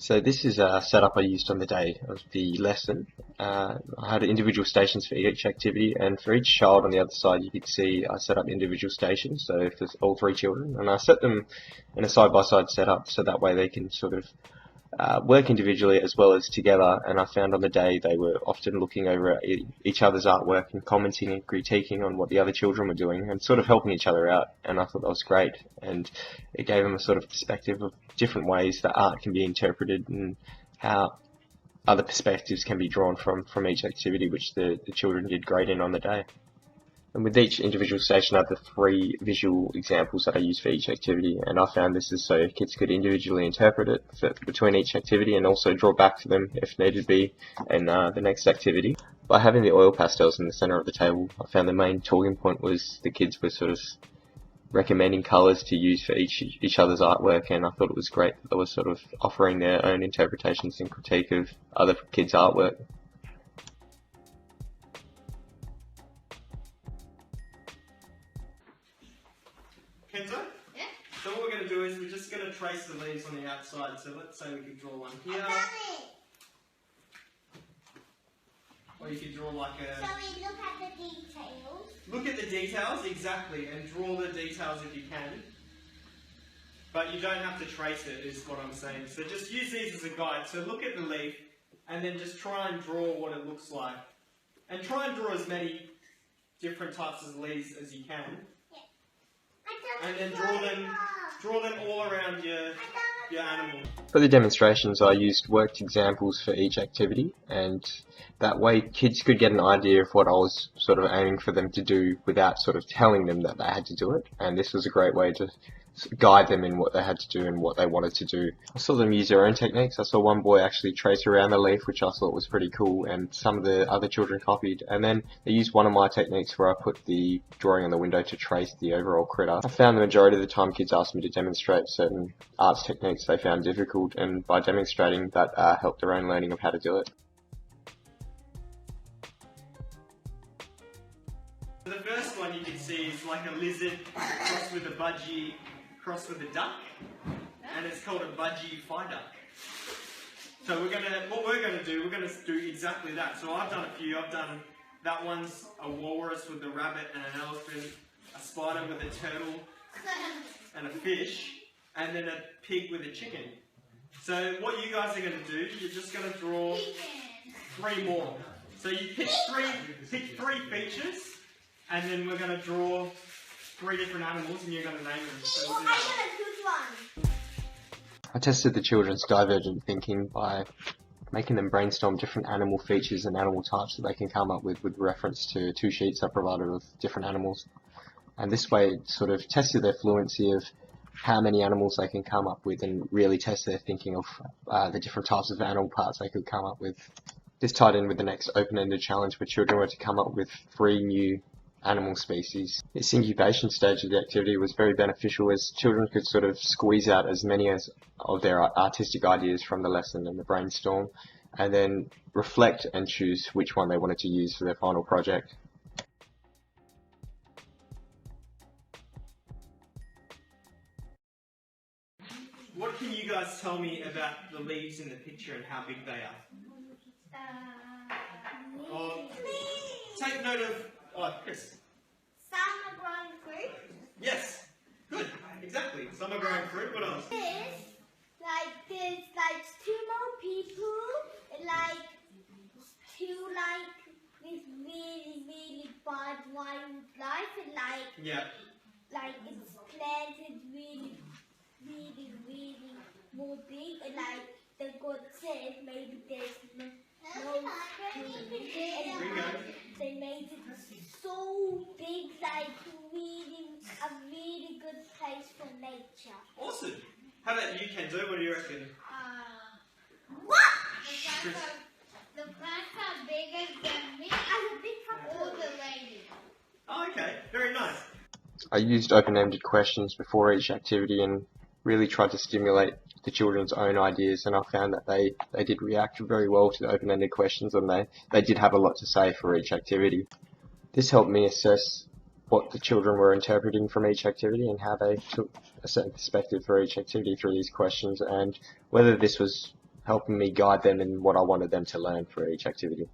So this is a setup I used on the day of the lesson. I had individual stations for each activity, and for each child on the other side you could see I set up individual stations, so for all three children, and I set them in a side-by-side setup so that way they can sort of work individually as well as together. And I found on the day they were often looking over at each other's artwork and commenting and critiquing on what the other children were doing and sort of helping each other out, and I thought that was great, and it gave them a sort of perspective of different ways that art can be interpreted and how other perspectives can be drawn from each activity, which the children did great in on the day. And with each individual station I have the 3 visual examples that I use for each activity, and I found this is so kids could individually interpret it between each activity and also draw back to them if needed be in the next activity. By having the oil pastels in the centre of the table, I found the main talking point was the kids were sort of recommending colours to use for each other's artwork, and I thought it was great that they were sort of offering their own interpretations and critique of other kids' artwork. Kenzo? Yeah? So what we're going to do is we're just going to trace the leaves on the outside. So let's say we could draw one here. Or you could draw like a... So we look at the details. Look at the details, exactly, and draw the details if you can. But you don't have to trace it, is what I'm saying. So just use these as a guide. So look at the leaf, and then just try and draw what it looks like. And try and draw as many different types of leaves as you can. And then draw them all around your animal. For the demonstrations I used worked examples for each activity, and that way kids could get an idea of what I was sort of aiming for them to do without sort of telling them that they had to do it, and this was a great way to guide them in what they had to do and what they wanted to do. I saw them use their own techniques. I saw one boy actually trace around the leaf, which I thought was pretty cool, and some of the other children copied, and then they used one of my techniques where I put the drawing on the window to trace the overall critter. I found the majority of the time kids asked me to demonstrate certain arts techniques they found difficult, and by demonstrating that helped their own learning of how to do it. The first one you can see is like a lizard crossed with a budgie, crossed with a duck, and it's called a budgie fly duck. So what we're going to do exactly that. So I've done a few. I've done that one's a walrus with a rabbit and an elephant, a spider with a turtle and a fish, and then a pig with a chicken. So what you guys are going to do, you're just going to draw 3 more. So you pick three features, and then we're going to draw 3 different animals, and you're going to name them. So we'll I tested the children's divergent thinking by making them brainstorm different animal features and animal types that they can come up with reference to 2 sheets I provided with different animals. And this way it sort of tested their fluency of how many animals they can come up with and really test their thinking of the different types of animal parts they could come up with. This tied in with the next open-ended challenge where children were to come up with 3 new animal species. This incubation stage of the activity was very beneficial as children could sort of squeeze out as many of their artistic ideas from the lesson and the brainstorm, and then reflect and choose which one they wanted to use for their final project. what can you guys tell me about the leaves in the picture and how big they are? Take note of, Chris. Some are growing fruit. Yes, good, exactly. Some are growing fruit. What else? There's 2 more people, two this really bad wildlife, and yeah. It's planted really more big, and the God said maybe there's no food, and they made it so big, a really good place for nature. Awesome. How about you, Kenzo? What do you reckon? What? Chris? The plants are bigger than me. I'm a big all the lady. Oh, okay. Very nice. I used open-ended questions before each activity and really tried to stimulate the children's own ideas, and I found that they did react very well to the open-ended questions, and they did have a lot to say for each activity. This helped me assess what the children were interpreting from each activity and how they took a certain perspective for each activity through these questions, and whether this was helping me guide them in what I wanted them to learn for each activity.